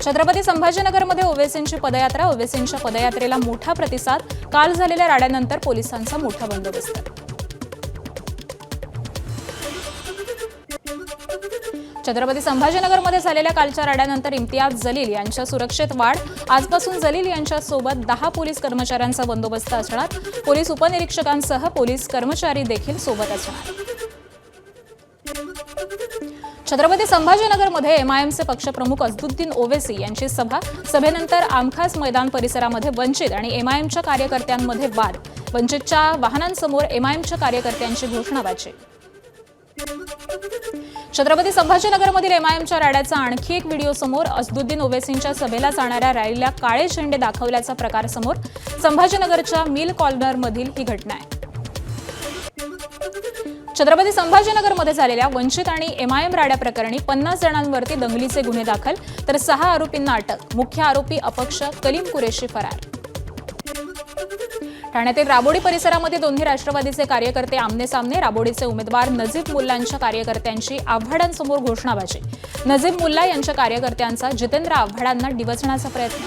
छत्रपती संभाजीनगरमध्ये ओवेसींची पदयात्रा. ओवेसींच्या पदयात्रेला मोठा प्रतिसाद. काल झालेल्या राड्यानंतर पोलिसांचा मोठा बंदोबस्त. छत्रपती संभाजीनगरमध्ये झालेल्या कालच्या राड्यानंतर इम्तियाज जलील यांच्या सुरक्षेत वाढ. आजपासून जलील यांच्यासोबत 10 पोलीस कर्मचाऱ्यांचा बंदोबस्त असणार. पोलीस उपनिरीक्षकांसह पोलीस कर्मचारी देखील सोबत असणार. छत्रपती संभाजीनगरमध्ये एमआयएमचे पक्षप्रमुख असदुद्दीन ओवेसी यांची सभा. सभेनंतर आमखास मैदान परिसरामध्ये वंचित आणि एमआयएमच्या कार्यकर्त्यांमध्ये वाद. वंचितच्या वाहनांसमोर एमआयएमच्या कार्यकर्त्यांची घोषणाबाजी. छत्रपती संभाजीनगरमधील एमआयएमच्या रॅलीचा आणखी एक व्हिडिओ समोर. असदुद्दीन ओवेसींच्या सभेला जाणाऱ्या रॅलीला काळे झेंडे दाखवल्याचा प्रकार समोर. संभाजीनगरच्या मिल कॉर्नरमधील ही घटना आहे. छत्रपती संभाजीनगरमध्ये झालेल्या वंचित आणि एमआयएम राड्या प्रकरणी 50 जणांवरती दंगलीचे गुन्हे दाखल, तर 6 आरोपींना अटक. मुख्य आरोपी अपक्ष कलीम कुरेशी फरार. ठाण्यातील राबोडी परिसरामध्ये दोन्ही राष्ट्रवादीचे कार्यकर्ते आमने-सामने. राबोडीचे उमेदवार नजीब मुल्लांच्या कार्यकर्त्यांची आव्हाडांसमोर घोषणाबाजी. नजीब मुल्ला यांच्या कार्यकर्त्यांचा जितेंद्र आव्हाडांना डिवचण्याचा प्रयत्न.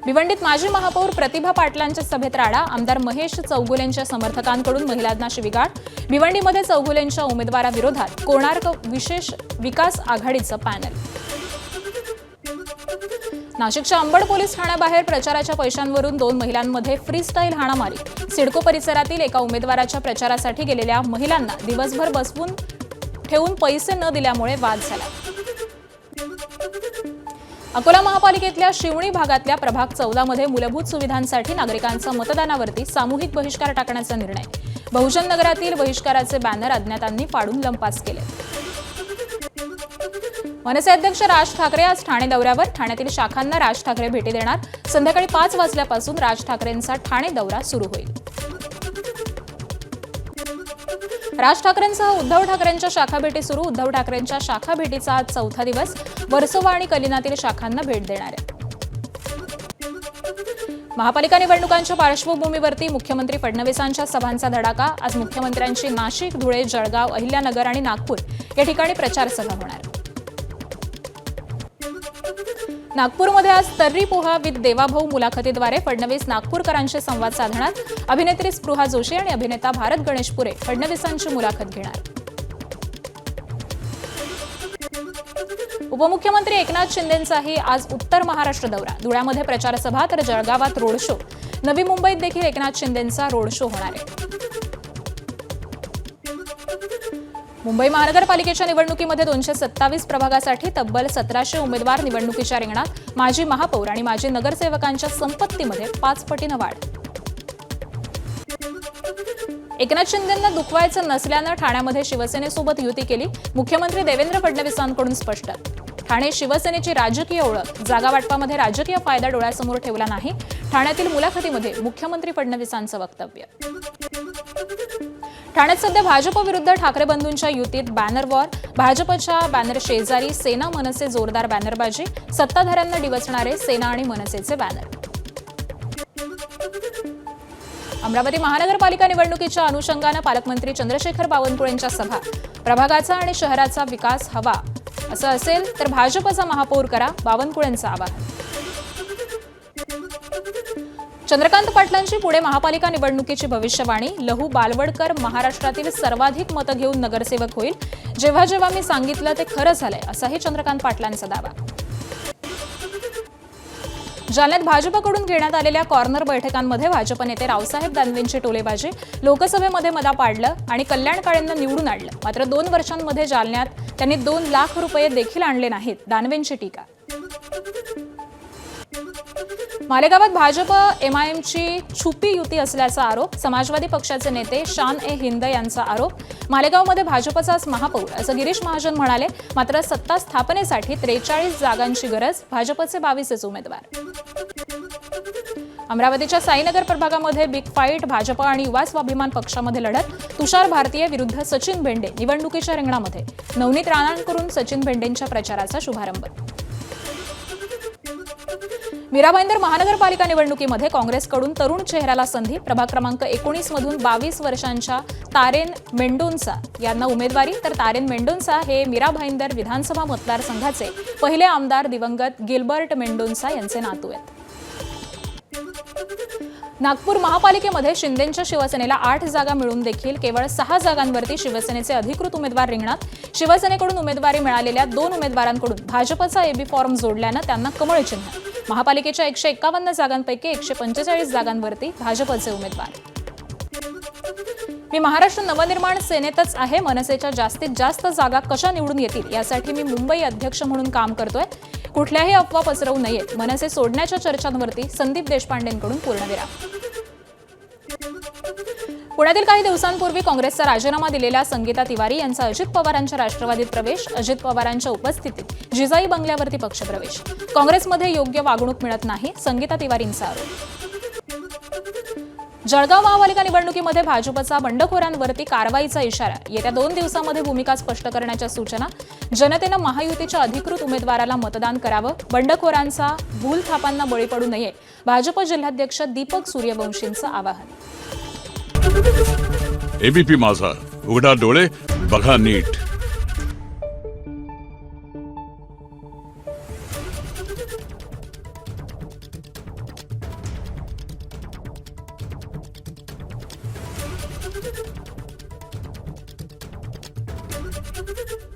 भिवंडीत माजी महापौर प्रतिभा पाटलांच्या सभेत राडा. आमदार महेश चौगुलेंच्या समर्थकांकडून महिलांना शिवीगाळ. भिवंडीमध्ये चौगुलेंच्या उमेदवाराविरोधात कोणार्क विशेष विकास आघाडीचं पॅनल. नाशिकच्या अंबड पोलीस ठाण्याबाहेर प्रचाराच्या पैशांवरून 2 महिलांमध्ये फ्रीस्टाईल हाणामारी. सिडको परिसरातील एका उमेदवाराच्या प्रचारासाठी गेलेल्या महिलांना दिवसभर बसवून ठेवून पैसे न दिल्यामुळे वाद झाला. अकोला महापालिकेतल्या शिवणी भागातल्या प्रभाग 14 मध्ये मूलभूत सुविधांसाठी नागरिकांचा मतदानावरती सामूहिक बहिष्कार टाकण्याचा निर्णय. बहुजन नगरातील बहिष्काराचे बॅनर अज्ञातांनी फाडून लंपास केले. मनसे अध्यक्ष राज ठाकरे आज ठाणे दौऱ्यावर. ठाण्यातील शाखांना राज ठाकरे भेटी देणार. संध्याकाळी 5 वाजल्यापासून राज ठाकरेंचा ठाणे दौरा सुरू होईल. राज ठाकरेंसह उद्धव ठाकरेंच्या शाखा भेटी सुरू. उद्धव ठाकरेंच्या शाखा भेटीचा आज 4था दिवस. वर्सोवा आणि कलिनातील शाखांना भेट देणार आहे. महापालिका निवडणुकांच्या पार्श्वभूमीवरती मुख्यमंत्री फडणवीसांच्या सभांचा धडाका. आज मुख्यमंत्र्यांची नाशिक, धुळे, जळगाव, अहिल्यानगर आणि नागपूर या ठिकाणी प्रचार सभा होणार. नागपूरमध्ये आज तर्री पोहा विथ देवाभाऊ मुलाखतीद्वारे फडणवीस नागपूरकरांशी संवाद साधणार. अभिनेत्री स्पृहा जोशी आणि अभिनेता भारत गणेशपुरे फडणवीसांची मुलाखत घेणार. उपमुख्यमंत्री एकनाथ शिंदेंचाही आज उत्तर महाराष्ट्र दौरा. धुळ्यामध्ये प्रचार सभा तर जळगावात रोड शो. नवी मुंबईत देखील एकनाथ शिंदेंचा रोड शो होणार आहे. मुंबई महानगरपालिकेच्या निवडणुकीमध्ये 227 प्रभागासाठी तब्बल 1700 उमेदवार निवडणुकीच्या रिंगणात. माजी महापौर आणि माजी नगरसेवकांच्या संपत्तीमध्ये 5 पटीनं वाढ. एकनाथ शिंदेंना दुखवायचं नसल्यानं ठाण्यामध्ये शिवसेनेसोबत युती केली. मुख्यमंत्री देवेंद्र फडणवीसांकडून स्पष्ट. ठाणे शिवसेनेची राजकीय ओळख. जागा वाटपामध्ये राजकीय फायदा डोळ्यासमोर ठेवला नाही. ठाण्यातील मुलाखतीमध्ये मुख्यमंत्री फडणवीसांचं वक्तव्य. ठाण्यात सध्या भाजप विरुद्ध ठाकरे बंधूंच्या युतीत बॅनर वॉर. भाजपच्या बॅनर शेजारी सेना मनसे जोरदार बॅनरबाजी. सत्ताधाऱ्यांना डिवचणारे सेना आणि मनसेचे बॅनर. अमरावती महानगरपालिका निवडणुकीच्या अनुषंगानं पालकमंत्री चंद्रशेखर बावनकुळेंच्या सभा. प्रभागाचा आणि शहराचा विकास हवा असं असेल तर भाजपचा महापौर करा. बावनकुळेंचं आवाहन. चंद्रकांत पाटलांची पुणे महापालिका निवडणुकीची भविष्यवाणी. लहू बालवडकर महाराष्ट्रातील सर्वाधिक मतं घेऊन नगरसेवक होईल. जेव्हा जेव्हा मी सांगितलं ते खरं झालंय असाही चंद्रकांत पाटलांचा दावा. जालन्यात भाजपकडून घेण्यात आलेल्या कॉर्नर बैठकांमध्ये भाजप नेते रावसाहेब दानवेंची टोलेबाजी. लोकसभेमध्ये मदा पाडलं आणि कल्याण काळेंना निवडून आणलं. मात्र 2 वर्षांमध्ये जालन्यात त्यांनी 2 लाख रुपये देखील आणले नाहीत. दानवेंची टीका. मालेगावात भाजप एमआयएमची छुपी युती असल्याचा आरोप. समाजवादी पक्षाचे नेते शान ए हिंद यांचा आरोप. मालेगावमध्ये भाजपचाच महापौर असं गिरीश महाजन म्हणाले. मात्र सत्ता स्थापनेसाठी 43 जागांची गरज. भाजपचे 22 उमेदवार. अमरावतीच्या साईनगर प्रभागामध्ये बिग फाईट. भाजप आणि युवा स्वाभिमान पक्षामध्ये लढत. तुषार भारतीय विरुद्ध सचिन भेंडे निवडणुकीच्या रिंगणामध्ये. नवनीत राणांकडून सचिन भेंडेंच्या प्रचाराचा शुभारंभ. मीरा भाईंदर महानगरपालिका निवडणुकीमध्ये काँग्रेसकडून तरुण चेहऱ्याला संधी. प्रभाग क्रमांक 19 मधून 22 वर्षांच्या तारेन मेंडोन्सा यांना उमेदवारी. तर तारेन मेंडोन्सा हे मीरा भाईंदर विधानसभा मतदारसंघाचे पहिले आमदार दिवंगत गिल्बर्ट मेंडोन्सा यांचे नातू आहेत. नागपूर महापालिकेमध्ये शिंदेंच्या शिवसेनेला 8 जागा मिळून देखील केवळ 6 जागांवरती शिवसेनेचे अधिकृत उमेदवार रिंगणात. शिवसेनेकडून उमेदवारी मिळालेल्या 2 उमेदवारांकडून भाजपचा एबी फॉर्म जोडल्यानं त्यांना कमळ चिन्ह. महापालिकेच्या 151 जागांपैकी 145 जागांवरती भाजपचे उमेदवार. मी महाराष्ट्र नवनिर्माण सेनेतच आहे. मनसेच्या जास्तीत जास्त जागा कशा निवडून येतील यासाठी मी मुंबई अध्यक्ष म्हणून काम करतोय. कुठल्याही अफवा पसरवू नयेत. मनसे सोडण्याच्या चर्चांवरती संदीप देशपांडेंकडून पूर्णविराम. पुण्यातील काही दिवसांपूर्वी काँग्रेसचा राजीनामा दिलेल्या संगीता तिवारी यांचा अजित पवारांच्या राष्ट्रवादीत प्रवेश. अजित पवारांच्या उपस्थितीत जिजाई बंगल्यावरती पक्षप्रवेश. काँग्रेसमध्ये योग्य वागणूक मिळत नाही, संगीता तिवारींचा आरोप. जळगाव महापालिका निवडणुकीमध्ये भाजपचा बंडखोरांवरती कारवाईचा इशारा. येत्या 2 दिवसांमध्ये भूमिका स्पष्ट करण्याच्या सूचना. जनतेनं महायुतीच्या अधिकृत उमेदवाराला मतदान करावं. बंडखोरांचा भूलथापांना बळी पडू नये, भाजप जिल्हाध्यक्ष दीपक सूर्यवंशींचं आवाहन. एबीपी माझा, उघडा डोळे बघा नीट. Thank you.